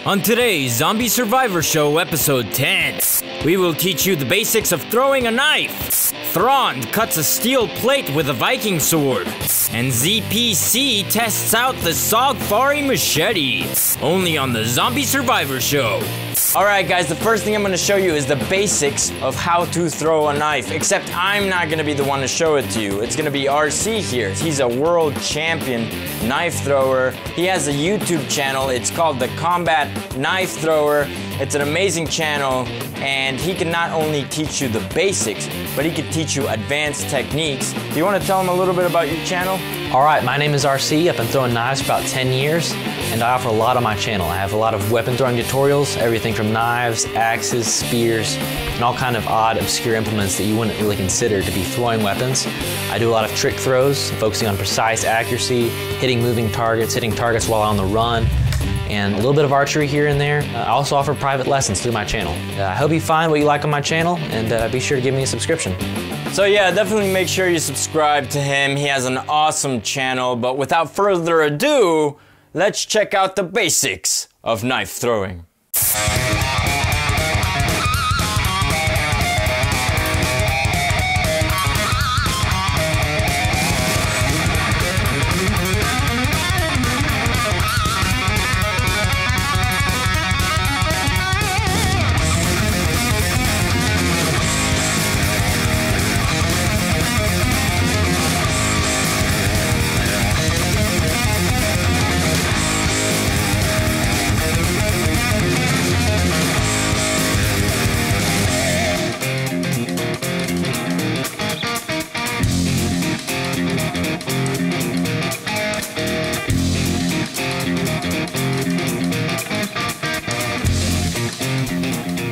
On today's Zombie Survivor Show episode 10, we will teach you the basics of throwing a knife. Thrawn cuts a steel plate with a Viking sword. And ZPC tests out the Sogfari machete. Only on the Zombie Survivor Show. Alright guys, the first thing I'm going to show you is the basics of how to throw a knife. Except I'm not going to be the one to show it to you. It's going to be RC here. He's a world champion knife thrower. He has a YouTube channel. It's called the Combat Knife Thrower. It's an amazing channel, and he can not only teach you the basics, but he can teach you advanced techniques. Do you want to tell him a little bit about your channel? Alright, my name is RC. I've been throwing knives for about 10 years, and I offer a lot on my channel. I have a lot of weapon throwing tutorials, everything from knives, axes, spears, and all kind of odd, obscure implements that you wouldn't really consider to be throwing weapons. I do a lot of trick throws, focusing on precise accuracy, hitting moving targets, hitting targets while on the run, and a little bit of archery here and there. I also offer private lessons through my channel. I hope you find what you like on my channel, and be sure to give me a subscription. So yeah, definitely make sure you subscribe to him. He has an awesome channel, but without further ado, let's check out the basics of knife throwing.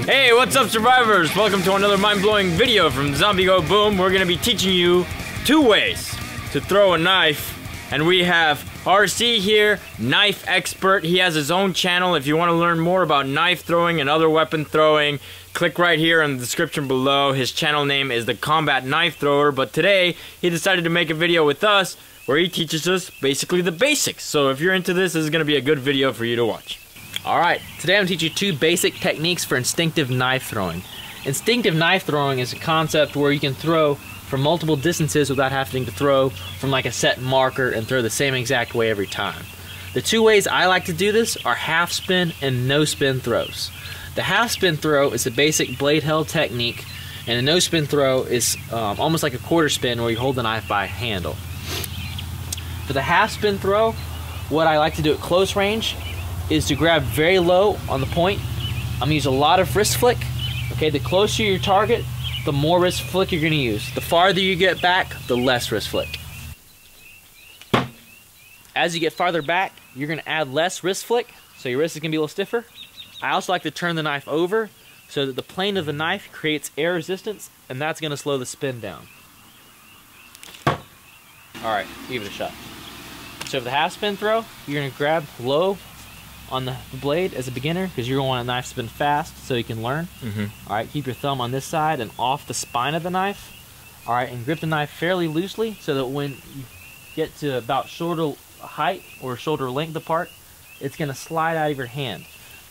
Hey, what's up survivors? Welcome to another mind-blowing video from Zombie Go Boom. We're gonna be teaching you 2 ways to throw a knife. And we have RC here, knife expert. He has his own channel. If you want to learn more about knife throwing and other weapon throwing, click right here in the description below. His channel name is the Combat Knife Thrower, but today he decided to make a video with us where he teaches us basically the basics. So if you're into this, this is gonna be a good video for you to watch. Alright, today I'm going to teach you 2 basic techniques for instinctive knife throwing. Instinctive knife throwing is a concept where you can throw from multiple distances without having to throw from like a set marker and throw the same exact way every time. The 2 ways I like to do this are half spin and no spin throws. The half spin throw is a basic blade held technique, and a no spin throw is almost like a quarter spin where you hold the knife by handle. For the half spin throw, what I like to do at close range is to grab very low on the point. I'm gonna use a lot of wrist flick. Okay, the closer your target, the more wrist flick you're gonna use. The farther you get back, the less wrist flick. As you get farther back, you're gonna add less wrist flick, so your wrist is gonna be a little stiffer. I also like to turn the knife over so that the plane of the knife creates air resistance, and that's gonna slow the spin down. Alright, give it a shot. So for the half spin throw, you're gonna grab low on the blade as a beginner, because you're going to want a knife spin fast so you can learn. Alright, keep your thumb on this side and off the spine of the knife. Alright, and grip the knife fairly loosely so that when you get to about shoulder height or shoulder length apart, it's going to slide out of your hand.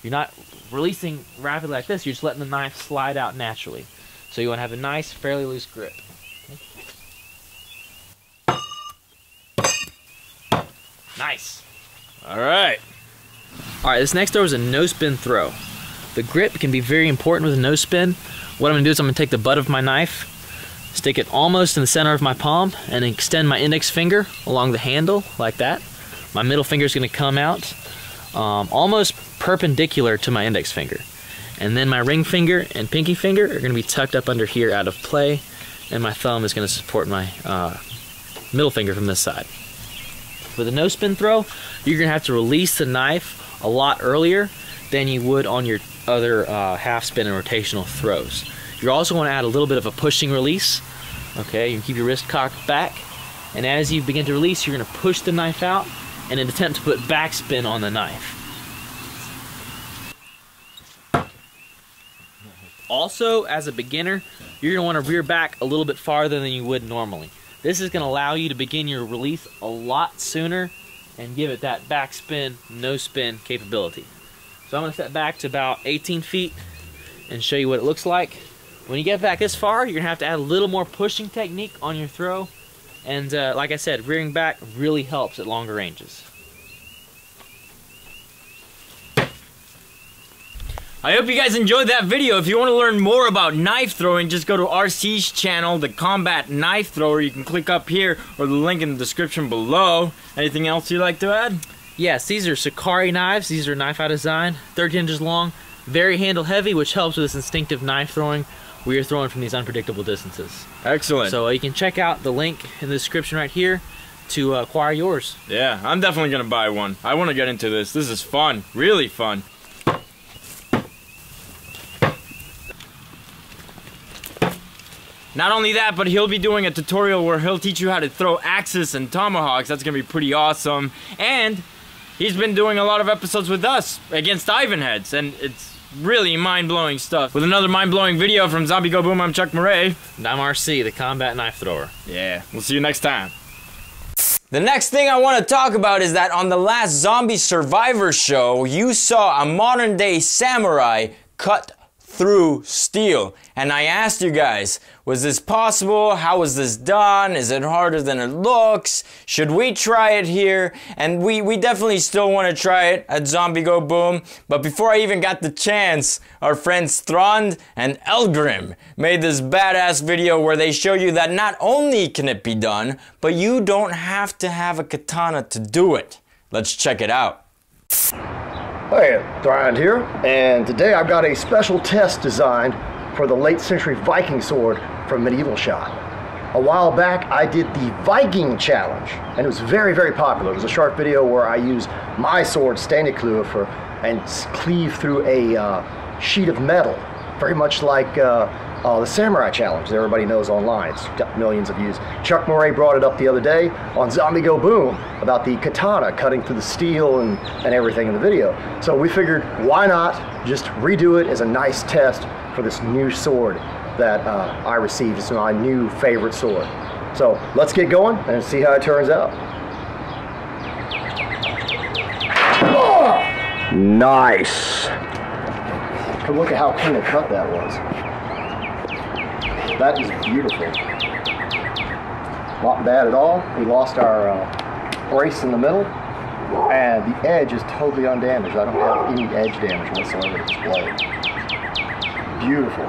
You're not releasing rapidly like this, you're just letting the knife slide out naturally. So you want to have a nice, fairly loose grip. Okay. Nice. Alright. Alright, this next throw is a no spin throw. The grip can be very important with a no spin. What I'm going to do is I'm going to take the butt of my knife, stick it almost in the center of my palm, and extend my index finger along the handle like that. My middle finger is going to come out almost perpendicular to my index finger. And then my ring finger and pinky finger are going to be tucked up under here out of play, and my thumb is going to support my middle finger from this side. With a no spin throw, you're going to have to release the knife a lot earlier than you would on your other half spin and rotational throws. You're also going to add a little bit of a pushing release. Okay, you can keep your wrist cocked back, and as you begin to release, you're going to push the knife out in an attempt to put backspin on the knife. Also, as a beginner, you're going to want to rear back a little bit farther than you would normally. This is going to allow you to begin your release a lot sooner and give it that backspin, no spin capability. So So I'm gonna step back to about 18 feet and show you what it looks like. When you get back this far, you're gonna have to add a little more pushing technique on your throw. And like I said, rearing back really helps at longer ranges. I hope you guys enjoyed that video. If you want to learn more about knife throwing, just go to RC's channel, the Combat Knife Thrower. You can click up here or the link in the description below. Anything else you'd like to add? Yes, these are Sakari knives. These are knife I designed, 13 inches long, very handle heavy, which helps with this instinctive knife throwing where you're throwing from these unpredictable distances. Excellent. So you can check out the link in the description right here to acquire yours. Yeah, I'm definitely gonna buy one. I want to get into this. This is fun, really fun. Not only that, but he'll be doing a tutorial where he'll teach you how to throw axes and tomahawks. That's gonna be pretty awesome. And he's been doing a lot of episodes with us against Ivan heads, and it's really mind-blowing stuff. With another mind-blowing video from Zombie Go Boom, I'm Chuck Murray. And I'm RC, the Combat Knife Thrower. Yeah, we'll see you next time. The next thing I want to talk about is that on the last Zombie Survivor show, you saw a modern-day samurai cut through steel. And I asked you guys, was this possible? How was this done? Is it harder than it looks? Should we try it here? And we definitely still want to try it at Zombie Go Boom. But before I even got the chance, our friends Thrond and Elgrim made this badass video where they show you that not only can it be done, but you don't have to have a katana to do it. Let's check it out. Hey, Thrond here, and today I've got a special test designed for the late century Viking sword from Medieval Shot. A while back I did the Viking challenge, and it was very, very popular. It was a short video where I used my sword, Stanleykløver, and cleave through a sheet of metal, very much like the Samurai Challenge that everybody knows online. It's got millions of views. Chuck Murray brought it up the other day on Zombie Go Boom about the katana cutting through the steel and everything in the video. So we figured, why not just redo it as a nice test for this new sword that I received. It's my new favorite sword. So let's get going and see how it turns out. Oh, nice. Look at how clean a cut that was. That is beautiful. Not bad at all. We lost our brace in the middle, and the edge is totally undamaged. I don't have any edge damage whatsoever to this blade. Beautiful.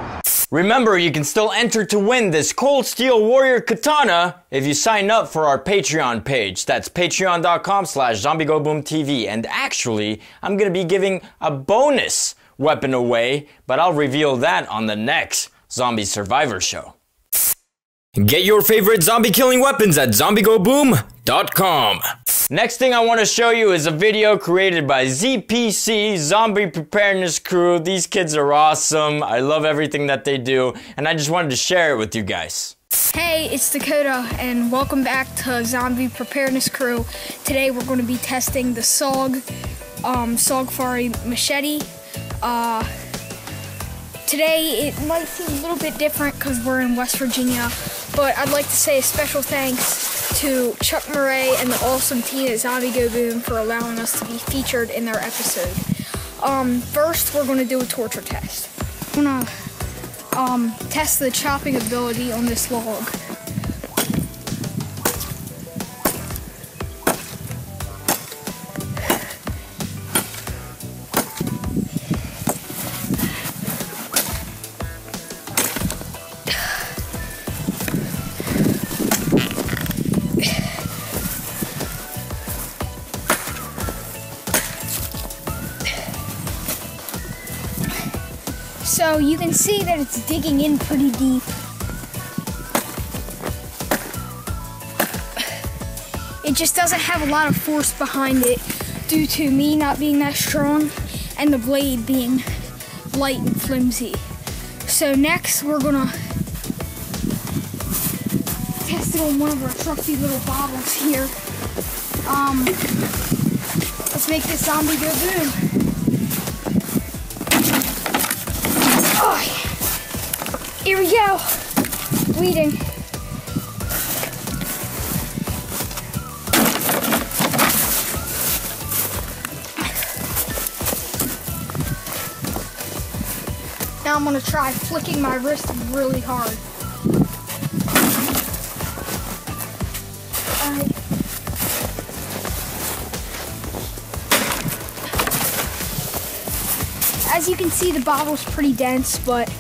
Remember, you can still enter to win this Cold Steel Warrior Katana if you sign up for our Patreon page. That's patreon.com/ZombieGoBoomTV. And actually, I'm going to be giving a bonus weapon away, but I'll reveal that on the next Zombie Survivor show. Get your favorite zombie killing weapons at ZombieGoBoom.com. Next thing I want to show you is a video created by ZPC, Zombie Preparedness Crew. These kids are awesome. I love everything that they do, and I just wanted to share it with you guys. Hey, it's Dakota, and welcome back to Zombie Preparedness Crew. Today we're going to be testing the Sogfari machete. Today it might seem a little bit different because we're in West Virginia, but I'd like to say a special thanks to Chuck Murray and the awesome team at Zombie Go Boom for allowing us to be featured in their episode. First, we're going to do a torture test. I'm going to test the chopping ability on this log. So you can see that it's digging in pretty deep. It just doesn't have a lot of force behind it due to me not being that strong and the blade being light and flimsy. So next we're gonna test it on one of our trusty little bottles here. Let's make this zombie go boom. Oh, here we go. Bleeding. Now I'm gonna try flicking my wrist really hard. Alright. As you can see, the bottle's pretty dense, but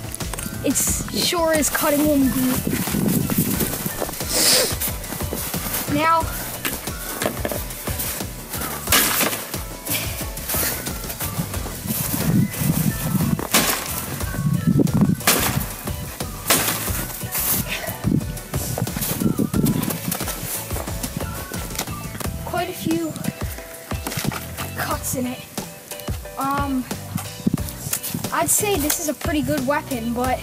it sure is cutting in deep. Now, quite a few cuts in it. I'd say this is a pretty good weapon, but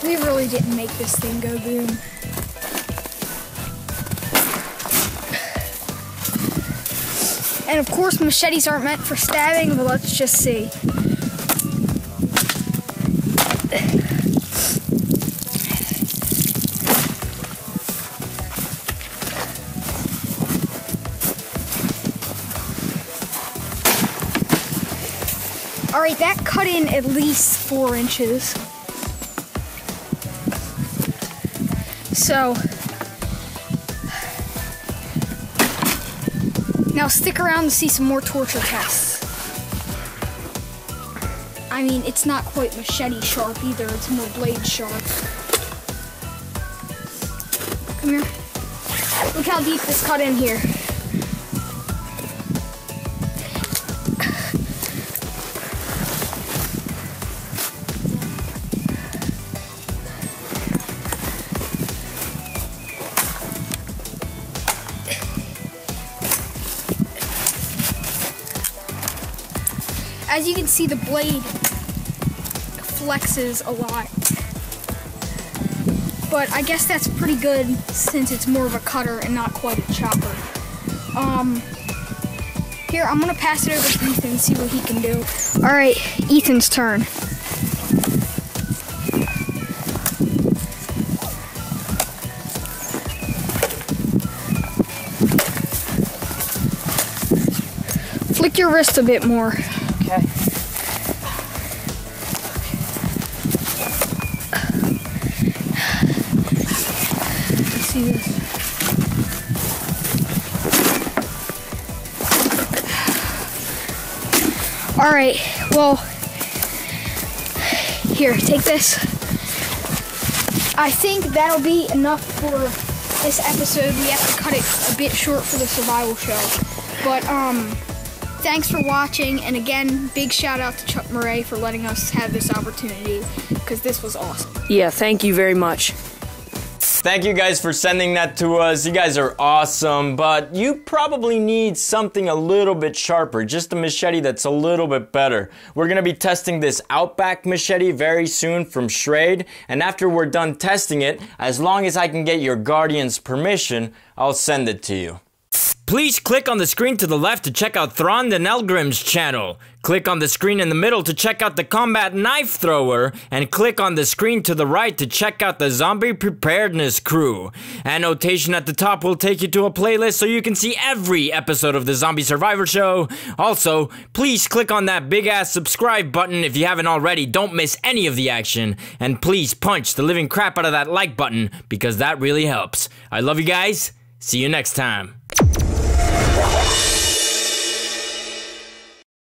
we really didn't make this thing go boom. And of course, machetes aren't meant for stabbing, but let's just see. Alright, that cut in at least 4 inches. So, now stick around to see some more torture tests. I mean, it's not quite machete sharp either, it's more blade sharp. Come here. Look how deep this cut in here. As you can see, the blade flexes a lot. But I guess that's pretty good since it's more of a cutter and not quite a chopper. Here, I'm gonna pass it over to Ethan and see what he can do. All right, Ethan's turn. Flick your wrist a bit more. Okay. Let's see this. All right, well, here, take this. I think that'll be enough for this episode. We have to cut it a bit short for the survival show. But, thanks for watching, and again, big shout out to Chuck Murray for letting us have this opportunity, because this was awesome. Yeah, thank you very much. Thank you guys for sending that to us. You guys are awesome, but you probably need something a little bit sharper, just a machete that's a little bit better. We're gonna be testing this Outback machete very soon from Schrade, and after we're done testing it, as long as I can get your guardian's permission, I'll send it to you. Please click on the screen to the left to check out Thrond and Elgrim's channel. Click on the screen in the middle to check out the Combat Knife Thrower, and click on the screen to the right to check out the Zombie Preparedness crew. Annotation at the top will take you to a playlist so you can see every episode of the Zombie Survivor Show. Also, please click on that big ass subscribe button if you haven't already. Don't miss any of the action. And please punch the living crap out of that like button because that really helps. I love you guys. See you next time.